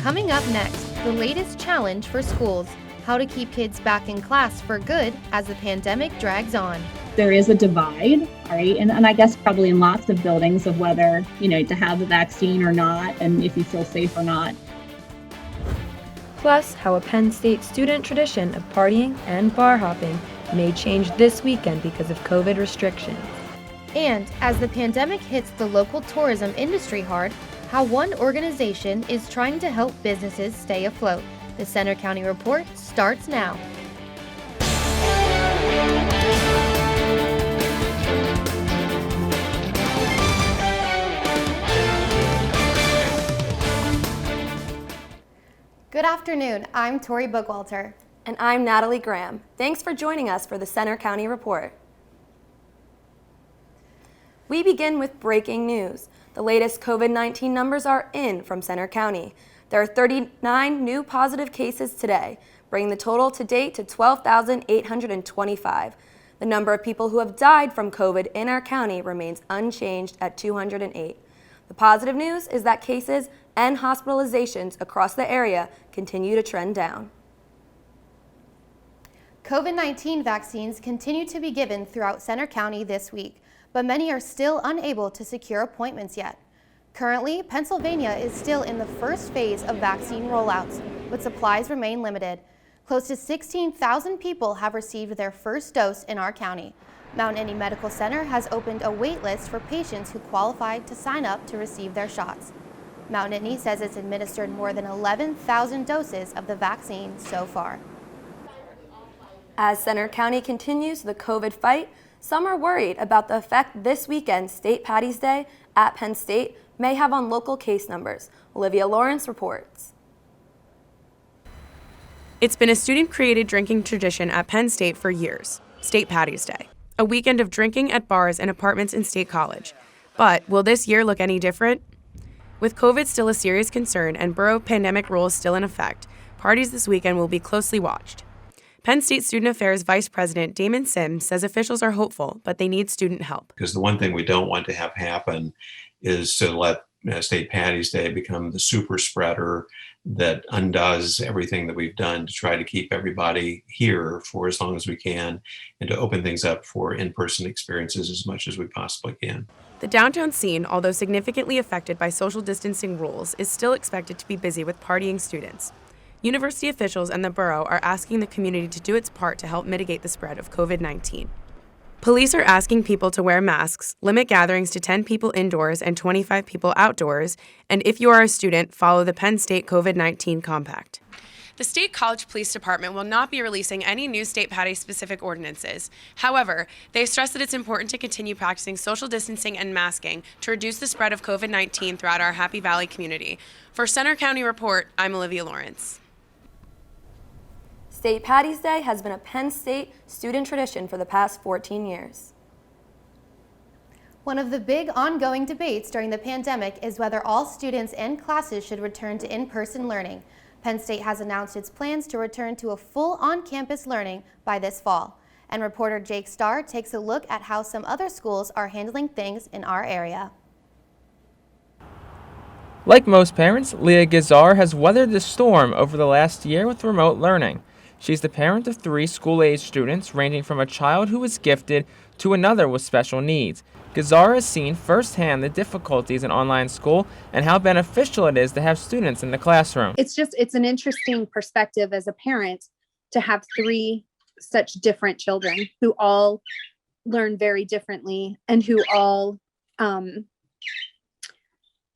Coming up next, the latest challenge for schools, how to keep kids back in class for good as the pandemic drags on. There is a divide, right? And I guess probably in lots of buildings of whether, to have the vaccine or not, and if you feel safe or not. Plus, how a Penn State student tradition of partying and bar hopping may change this weekend because of COVID restrictions. And as the pandemic hits the local tourism industry hard, how one organization is trying to help businesses stay afloat. The Center County Report starts now. Good afternoon, I'm Tori Bookwalter. And I'm Natalie Graham. Thanks for joining us for the Center County Report. We begin with breaking news. The latest COVID-19 numbers are in from Center County. There are 39 new positive cases today, bringing the total to date to 12,825. The number of people who have died from COVID in our county remains unchanged at 208. The positive news is that cases and hospitalizations across the area continue to trend down. COVID-19 vaccines continue to be given throughout Center County this week, but many are still unable to secure appointments yet. Currently, Pennsylvania is still in the first phase of vaccine rollouts, but supplies remain limited. Close to 16,000 people have received their first dose in our county. Mount Airy Medical Center has opened a wait list for patients who qualified to sign up to receive their shots. Mount Airy says it's administered more than 11,000 doses of the vaccine so far. As Center County continues the COVID fight, some are worried about the effect this weekend's State Patty's Day at Penn State may have on local case numbers. Olivia Lawrence reports. It's been a student-created drinking tradition at Penn State for years, State Patty's Day, a weekend of drinking at bars and apartments in State College. But will this year look any different? With COVID still a serious concern and borough pandemic rules still in effect, parties this weekend will be closely watched. Penn State Student Affairs Vice President Damon Sims says officials are hopeful, but they need student help. Because the one thing we don't want to have happen is to let State Patty's Day become the super spreader that undoes everything that we've done to try to keep everybody here for as long as we can and to open things up for in-person experiences as much as we possibly can. The downtown scene, although significantly affected by social distancing rules, is still expected to be busy with partying students. University officials and the borough are asking the community to do its part to help mitigate the spread of COVID-19. Police are asking people to wear masks, limit gatherings to 10 people indoors and 25 people outdoors, and if you are a student, follow the Penn State COVID-19 Compact. The State College Police Department will not be releasing any new State Patty-specific ordinances. However, they stress that it's important to continue practicing social distancing and masking to reduce the spread of COVID-19 throughout our Happy Valley community. For Center County Report, I'm Olivia Lawrence. State Patty's Day has been a Penn State student tradition for the past 14 years. One of the big ongoing debates during the pandemic is whether all students and classes should return to in-person learning. Penn State has announced its plans to return to a full on-campus learning by this fall. And reporter Jake Starr takes a look at how some other schools are handling things in our area. Like most parents, Leah Gazar has weathered the storm over the last year with remote learning. She's the parent of 3 school-age students, ranging from a child who is gifted to another with special needs. Gazar has seen firsthand the difficulties in online school and how beneficial it is to have students in the classroom. It's an interesting perspective as a parent to have 3 such different children who all learn very differently and who all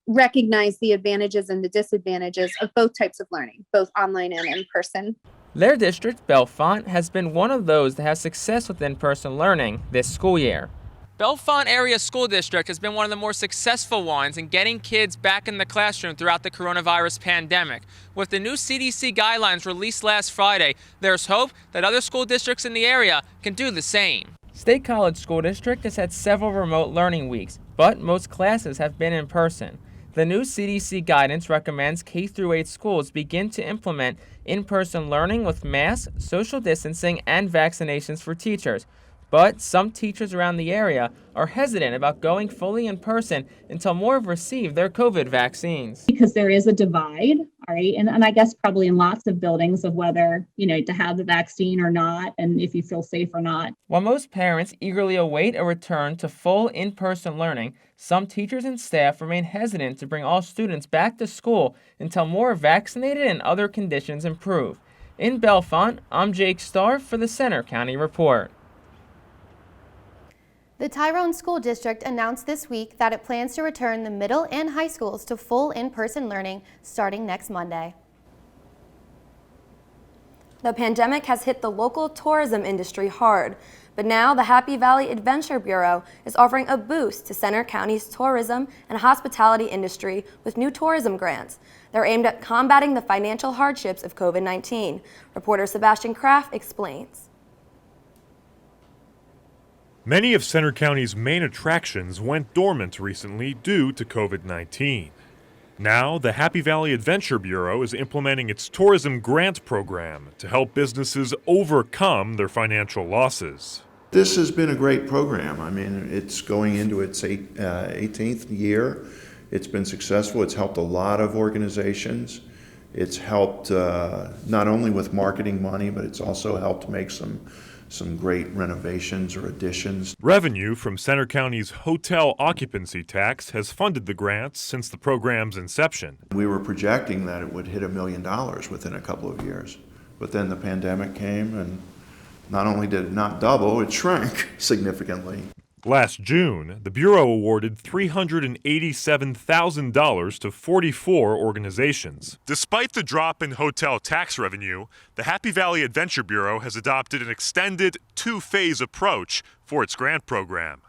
recognize the advantages and the disadvantages of both types of learning, both online and in person. Their district, Bellefonte, has been one of those that has success with in-person learning this school year. Bellefonte Area School District has been one of the more successful ones in getting kids back in the classroom throughout the coronavirus pandemic. With the new CDC guidelines released last Friday, there's hope that other school districts in the area can do the same. State College School District has had several remote learning weeks, but most classes have been in person. The new CDC guidance recommends K-8 schools begin to implement in-person learning with masks, social distancing, and vaccinations for teachers. But some teachers around the area are hesitant about going fully in person until more have received their COVID vaccines. Because there is a divide, all right, and I guess probably in lots of buildings of whether, to have the vaccine or not, and if you feel safe or not. While most parents eagerly await a return to full in-person learning, some teachers and staff remain hesitant to bring all students back to school until more are vaccinated and other conditions improve. In Bellefonte, I'm Jake Starr for the Center County Report. The Tyrone School District announced this week that it plans to return the middle and high schools to full in-person learning starting next Monday. The pandemic has hit the local tourism industry hard, but now the Happy Valley Adventure Bureau is offering a boost to Center County's tourism and hospitality industry with new tourism grants. They're aimed at combating the financial hardships of COVID-19. Reporter Sebastian Kraft explains. Many of Center County's main attractions went dormant recently due to COVID-19. Now, the Happy Valley Adventure Bureau is implementing its tourism grant program to help businesses overcome their financial losses. This has been a great program. I mean, it's going into its 18th year. It's been successful. It's helped a lot of organizations. It's helped not only with marketing money, but it's also helped make some great renovations or additions. Revenue from Center County's hotel occupancy tax has funded the grants since the program's inception. We were projecting that it would hit $1 million within a couple of years, but then the pandemic came and not only did it not double, it shrank significantly. Last June, the Bureau awarded $387,000 to 44 organizations. Despite the drop in hotel tax revenue, the Happy Valley Adventure Bureau has adopted an extended two-phase approach for its grant program.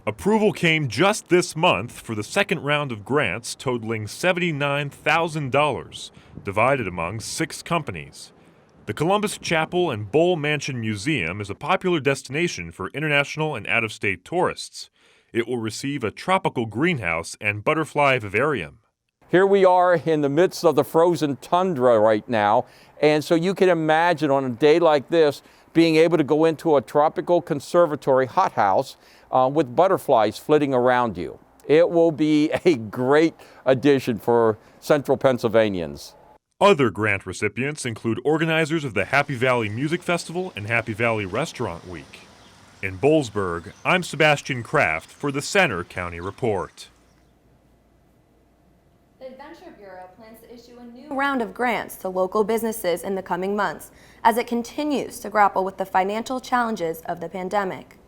Approval came just this month for the second round of grants totaling $79,000, divided among 6 companies. The Columbus Chapel and Bowl Mansion Museum is a popular destination for international and out-of-state tourists. It will receive a tropical greenhouse and butterfly vivarium. Here we are in the midst of the frozen tundra right now, and so you can imagine on a day like this being able to go into a tropical conservatory hothouse with butterflies flitting around you. It will be a great addition for Central Pennsylvanians. Other grant recipients include organizers of the Happy Valley Music Festival and Happy Valley Restaurant Week. In Boalsburg, I'm Sebastian Kraft for the Center County Report. The Adventure Bureau plans to issue a new round of grants to local businesses in the coming months as it continues to grapple with the financial challenges of the pandemic.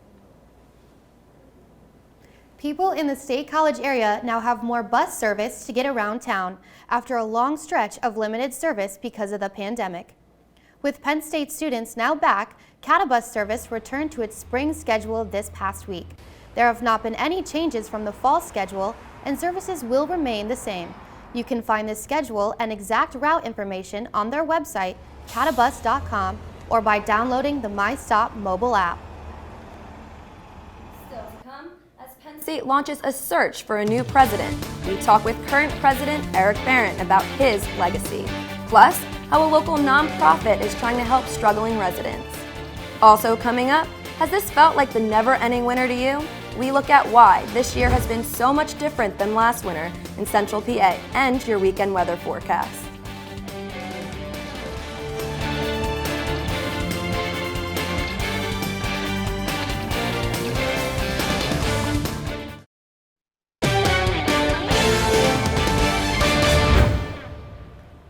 People in the State College area now have more bus service to get around town after a long stretch of limited service because of the pandemic. With Penn State students now back, Catabus service returned to its spring schedule this past week. There have not been any changes from the fall schedule, and services will remain the same. You can find the schedule and exact route information on their website, catabus.com, or by downloading the MyStop mobile app. Penn State launches a search for a new president. We talk with current president Eric Barron about his legacy, plus how a local nonprofit is trying to help struggling residents. Also coming up, has this felt like the never-ending winter to you? We look at why this year has been so much different than last winter in Central PA and your weekend weather forecast.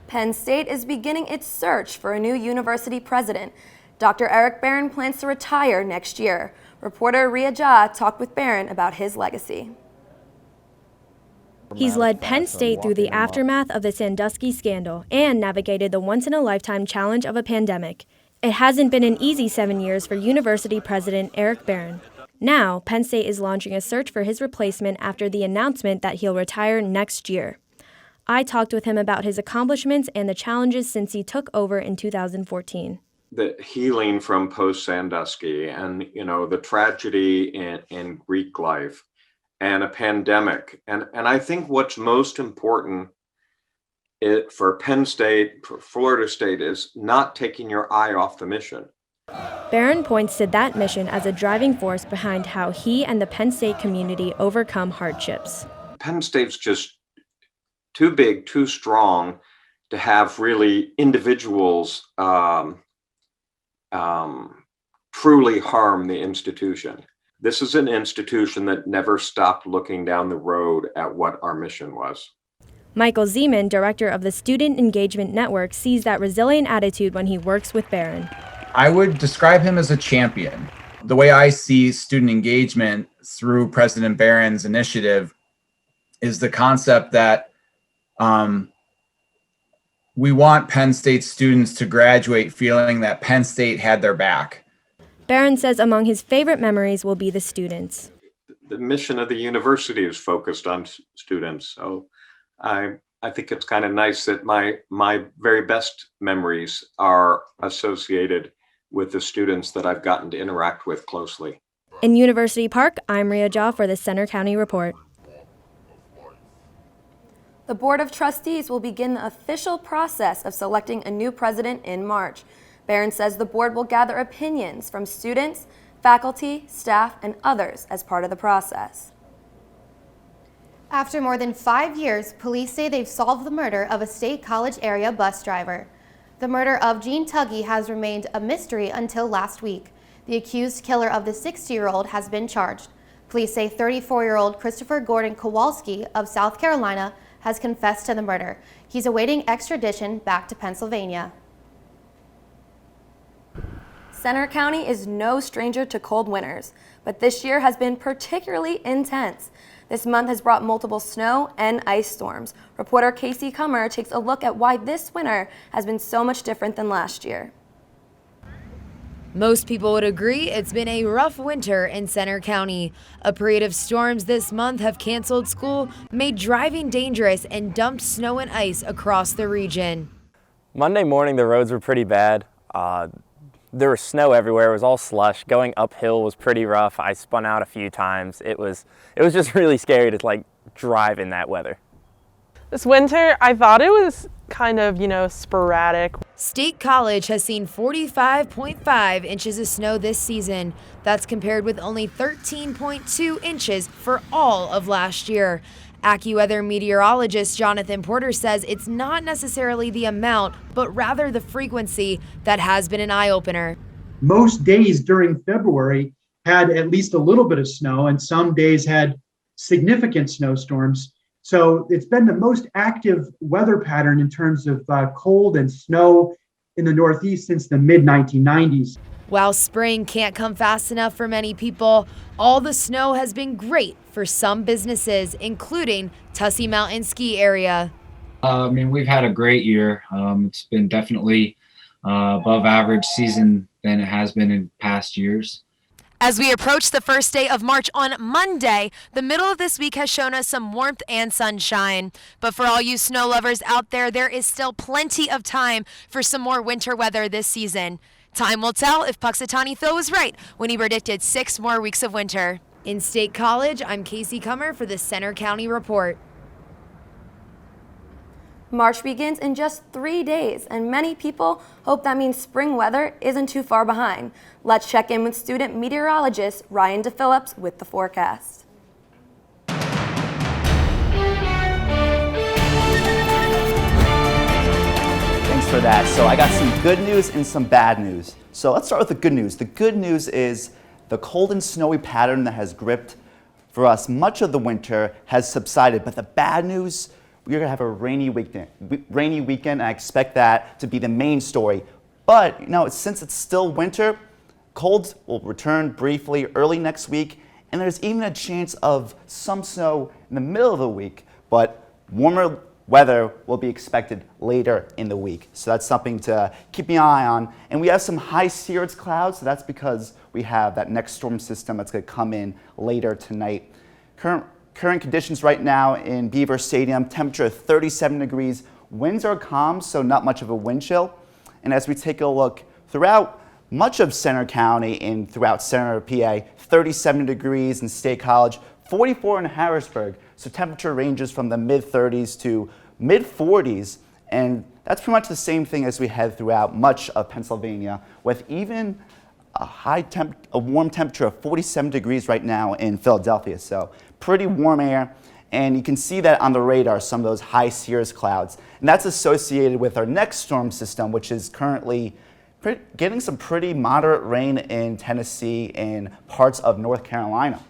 Penn State is beginning its search for a new university president. Dr. Eric Barron plans to retire next year. Reporter Ria Jha talked with Barron about his legacy. He's led Penn State through the aftermath of the Sandusky scandal and navigated the once-in-a-lifetime challenge of a pandemic. It hasn't been an easy 7 years for University President Eric Barron. Now, Penn State is launching a search for his replacement after the announcement that he'll retire next year. I talked with him about his accomplishments and the challenges since he took over in 2014. The healing from post-Sandusky and, the tragedy in Greek life and a pandemic. And I think what's most important for Penn State, for Florida State, is not taking your eye off the mission. Barron points to that mission as a driving force behind how he and the Penn State community overcome hardships. Penn State's just too big, too strong to have really individuals truly harm the institution. This is an institution that never stopped looking down the road at what our mission was. Michael Zeman, director of the Student Engagement Network, sees that resilient attitude when he works with Barron. I would describe him as a champion. The way I see student engagement through President Barron's initiative is the concept that we want Penn State students to graduate feeling that Penn State had their back. Barron says among his favorite memories will be the students. The mission of the university is focused on students, so I think it's kind of nice that my very best memories are associated with the students that I've gotten to interact with closely. In University Park, I'm Rhea Jaw for the Center County Report. The Board of Trustees will begin the official process of selecting a new president in March. Barron says the board will gather opinions from students, faculty, staff, and others as part of the process. After more than 5 years, police say they've solved the murder of a State College area bus driver. The murder of Gene Tuggy has remained a mystery until last week. The accused killer of the 60-year-old has been charged. Police say 34-year-old Christopher Gordon Kowalski of South Carolina has confessed to the murder. He's awaiting extradition back to Pennsylvania. Center County is no stranger to cold winters, but this year has been particularly intense. This month has brought multiple snow and ice storms. Reporter Casey Kummer takes a look at why this winter has been so much different than last year. Most people would agree it's been a rough winter in Center County. A parade of storms this month have canceled school, made driving dangerous, and dumped snow and ice across the region. Monday morning, the roads were pretty bad. There was snow everywhere. It was all slush. Going uphill was pretty rough. I spun out a few times. It was just really scary to drive in that weather. This winter, I thought it was kind of, sporadic. State College has seen 45.5 inches of snow this season. That's compared with only 13.2 inches for all of last year. AccuWeather meteorologist Jonathan Porter says it's not necessarily the amount, but rather the frequency that has been an eye-opener. Most days during February had at least a little bit of snow, and some days had significant snowstorms. So it's been the most active weather pattern in terms of cold and snow in the Northeast since the mid-1990s. While spring can't come fast enough for many people, all the snow has been great for some businesses, including Tussey Mountain Ski Area. We've had a great year. It's been definitely above average season than it has been in past years. As we approach the first day of March on Monday, the middle of this week has shown us some warmth and sunshine. But for all you snow lovers out there is still plenty of time for some more winter weather this season. Time will tell if Puxatawny Phil was right when he predicted 6 more weeks of winter. In State College, I'm Casey Kummer for the Center County Report. March begins in just 3 days, and many people hope that means spring weather isn't too far behind. Let's check in with student meteorologist Ryan DePhillips with the forecast. Thanks for that. So I got some good news and some bad news. So let's start with the good news. The good news is the cold and snowy pattern that has gripped for us much of the winter has subsided. But the bad news, we're gonna have a rainy weekend. I expect that to be the main story. But since it's still winter, colds will return briefly early next week, and there's even a chance of some snow in the middle of the week, but warmer weather will be expected later in the week. So that's something to keep an eye on. And we have some high cirrus clouds, so that's because we have that next storm system that's gonna come in later tonight. Current conditions right now in Beaver Stadium, temperature 37 degrees. Winds are calm, so not much of a wind chill. And as we take a look throughout much of Center County and throughout Center PA, 37 degrees in State College, 44 in Harrisburg. So temperature ranges from the mid-30s to mid-40s. And that's pretty much the same thing as we had throughout much of Pennsylvania, with even a warm temperature of 47 degrees right now in Philadelphia, so pretty warm air. And you can see that on the radar, some of those high cirrus clouds. And that's associated with our next storm system, which is currently getting some pretty moderate rain in Tennessee and parts of North Carolina.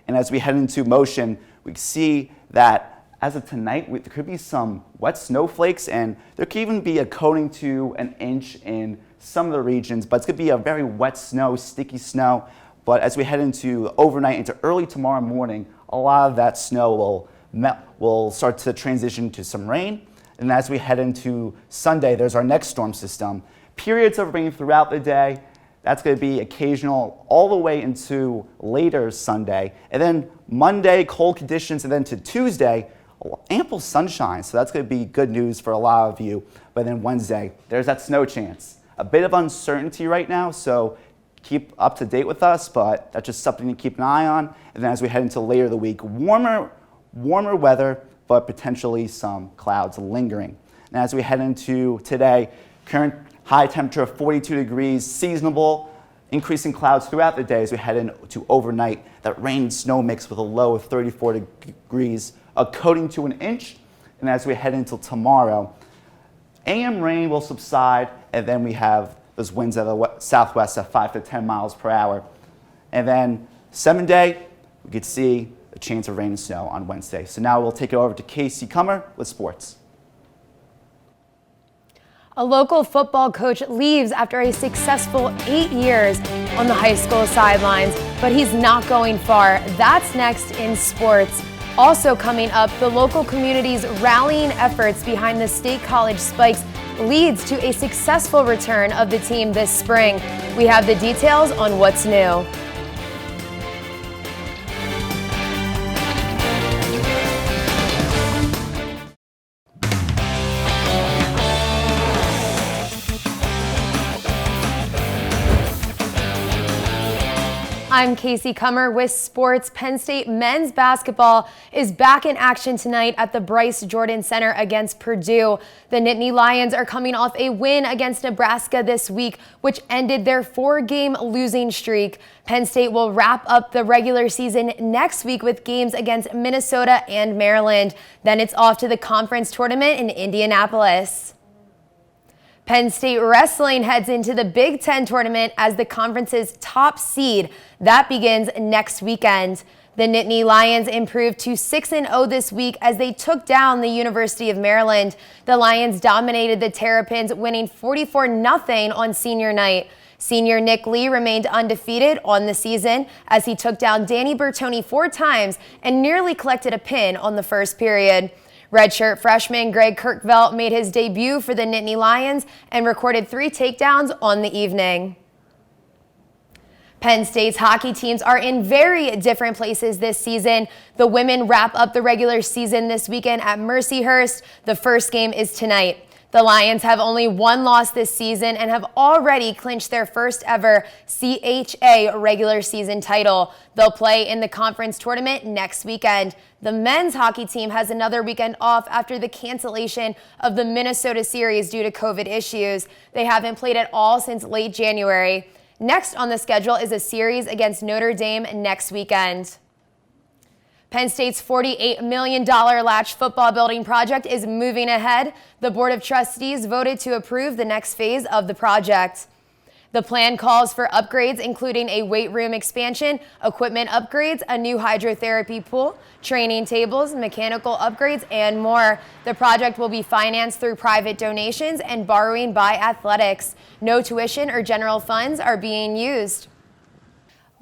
And as we head into motion, we see that as of tonight, there could be some wet snowflakes, and there could even be a coating to an inch in some of the regions, but it's going to be a very wet snow, sticky snow. But as we head into overnight, into early tomorrow morning, a lot of that snow will start to transition to some rain. And as we head into Sunday, there's our next storm system. Periods of rain throughout the day. That's going to be occasional all the way into later Sunday. And then Monday, cold conditions, and then to Tuesday, ample sunshine. So that's going to be good news for a lot of you. But then Wednesday, there's that snow chance. A bit of uncertainty right now, so keep up to date with us, but that's just something to keep an eye on. And then as we head into later of the week, warmer weather, but potentially some clouds lingering. And as we head into today, current high temperature of 42 degrees, seasonable, increasing clouds throughout the day as we head into overnight. That rain and snow mix with a low of 34 degrees, a coating to an inch. And as we head into tomorrow, AM rain will subside, and then we have those winds out of the southwest at 5 to 10 miles per hour. And then 7-day, we could see a chance of rain and snow on Wednesday. So now we'll take it over to Casey Cummer with sports. A local football coach leaves after a successful 8 years on the high school sidelines, but he's not going far. That's next in sports. Also coming up, the local community's rallying efforts behind the State College Spikes leads to a successful return of the team this spring. We have the details on what's new. I'm Casey Cummer with sports. Penn State men's basketball is back in action tonight at the Bryce Jordan Center against Purdue. The Nittany Lions are coming off a win against Nebraska this week, which ended their 4-game losing streak. Penn State will wrap up the regular season next week with games against Minnesota and Maryland. Then it's off to the conference tournament in Indianapolis. Penn State wrestling heads into the Big Ten tournament as the conference's top seed. That begins next weekend. The Nittany Lions improved to 6-0 this week as they took down the University of Maryland. The Lions dominated the Terrapins, winning 44-0 on senior night. Senior Nick Lee remained undefeated on the season as he took down Danny Bertoni 4 times and nearly collected a pin on the first period. Redshirt freshman Greg Kirkvelt made his debut for the Nittany Lions and recorded 3 takedowns on the evening. Penn State's hockey teams are in very different places this season. The women wrap up the regular season this weekend at Mercyhurst. The first game is tonight. The Lions have only 1 loss this season and have already clinched their first ever CHA regular season title. They'll play in the conference tournament next weekend. The men's hockey team has another weekend off after the cancellation of the Minnesota series due to COVID issues. They haven't played at all since late January. Next on the schedule is a series against Notre Dame next weekend. Penn State's $48 million Latch football building project is moving ahead. The Board of Trustees voted to approve the next phase of the project. The plan calls for upgrades including a weight room expansion, equipment upgrades, a new hydrotherapy pool, training tables, mechanical upgrades, and more. The project will be financed through private donations and borrowing by athletics. No tuition or general funds are being used.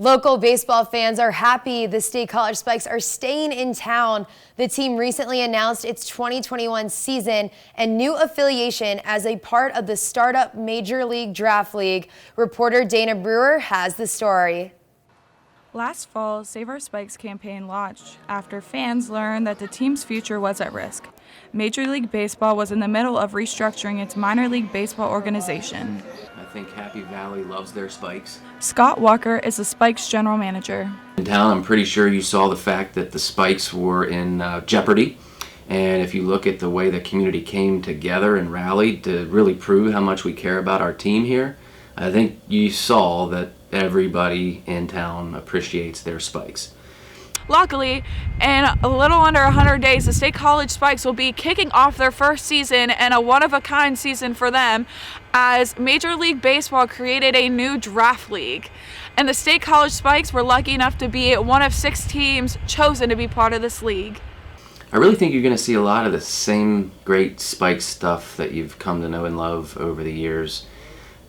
Local baseball fans are happy the State College Spikes are staying in town. The team recently announced its 2021 season and new affiliation as a part of the startup Major League Draft League. Reporter Dana Brewer has the story. Last fall, Save Our Spikes campaign launched after fans learned that the team's future was at risk. Major League Baseball was in the middle of restructuring its minor league baseball organization. I think Happy Valley loves their Spikes. Scott Walker is the Spikes general manager. In town, I'm pretty sure you saw the fact that the Spikes were in jeopardy. And if you look at the way the community came together and rallied to really prove how much we care about our team here, I think you saw that everybody in town appreciates their Spikes. Luckily, in a little under 100 days, the State College Spikes will be kicking off their first season, and a one-of-a-kind season for them, as Major League Baseball created a new draft league. And the State College Spikes were lucky enough to be one of 6 teams chosen to be part of this league. I really think you're going to see a lot of the same great Spike stuff that you've come to know and love over the years.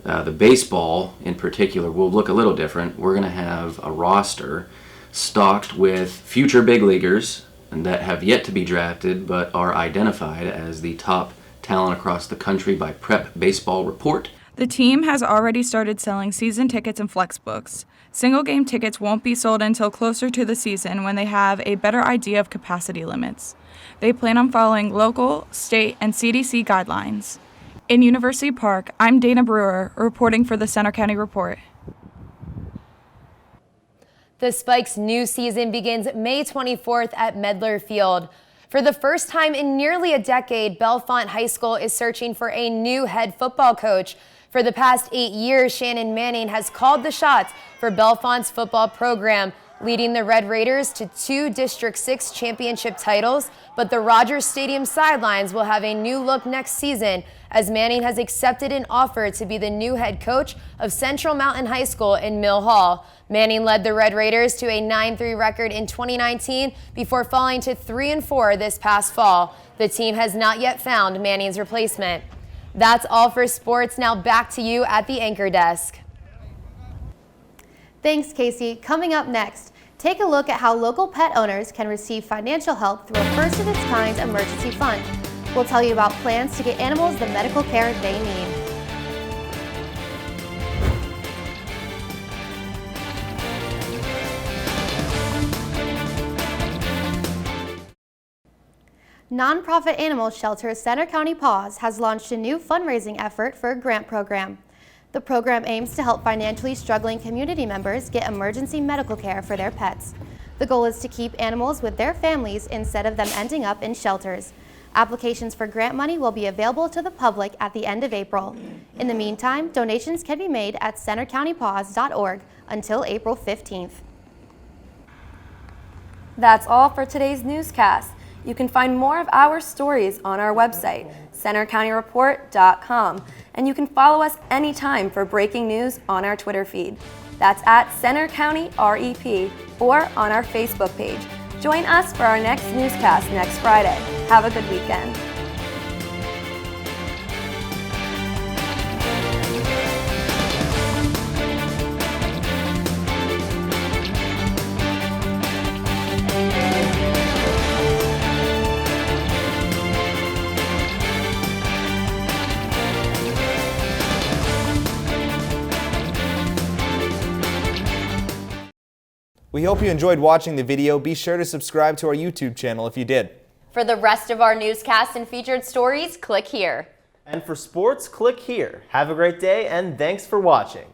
The baseball, in particular, will look a little different. We're going to have a roster stocked with future big leaguers that have yet to be drafted but are identified as the top talent across the country by Prep Baseball Report. The team has already started selling season tickets and flex books. Single game tickets won't be sold until closer to the season when they have a better idea of capacity limits. They plan on following local, state, and CDC guidelines. In University Park, I'm Dana Brewer, reporting for the Center County Report. The Spikes' new season begins May 24th at Medler Field. For the first time in nearly a decade, Bellefonte High School is searching for a new head football coach. For the past 8 years, Shannon Manning has called the shots for Bellefonte's football program, leading the Red Raiders to 2 District 6 championship titles. But the Rogers Stadium sidelines will have a new look next season, as Manning has accepted an offer to be the new head coach of Central Mountain High School in Mill Hall. Manning led the Red Raiders to a 9-3 record in 2019 before falling to 3-4 this past fall. The team has not yet found Manning's replacement. That's all for sports. Now back to you at the anchor desk. Thanks, Casey. Coming up next, take a look at how local pet owners can receive financial help through a first-of-its-kind emergency fund. We'll tell you about plans to get animals the medical care they need. Nonprofit animal shelter Center County Paws has launched a new fundraising effort for a grant program. The program aims to help financially struggling community members get emergency medical care for their pets. The goal is to keep animals with their families instead of them ending up in shelters. Applications for grant money will be available to the public at the end of April. In the meantime, donations can be made at centercountypaws.org until April 15th. That's all for today's newscast. You can find more of our stories on our website, centercountyreport.com, and you can follow us anytime for breaking news on our Twitter feed. That's at Center County REP or on our Facebook page. Join us for our next newscast next Friday. Have a good weekend. We hope you enjoyed watching the video. Be sure to subscribe to our YouTube channel if you did. For the rest of our newscasts and featured stories, click here. And for sports, click here. Have a great day, and thanks for watching.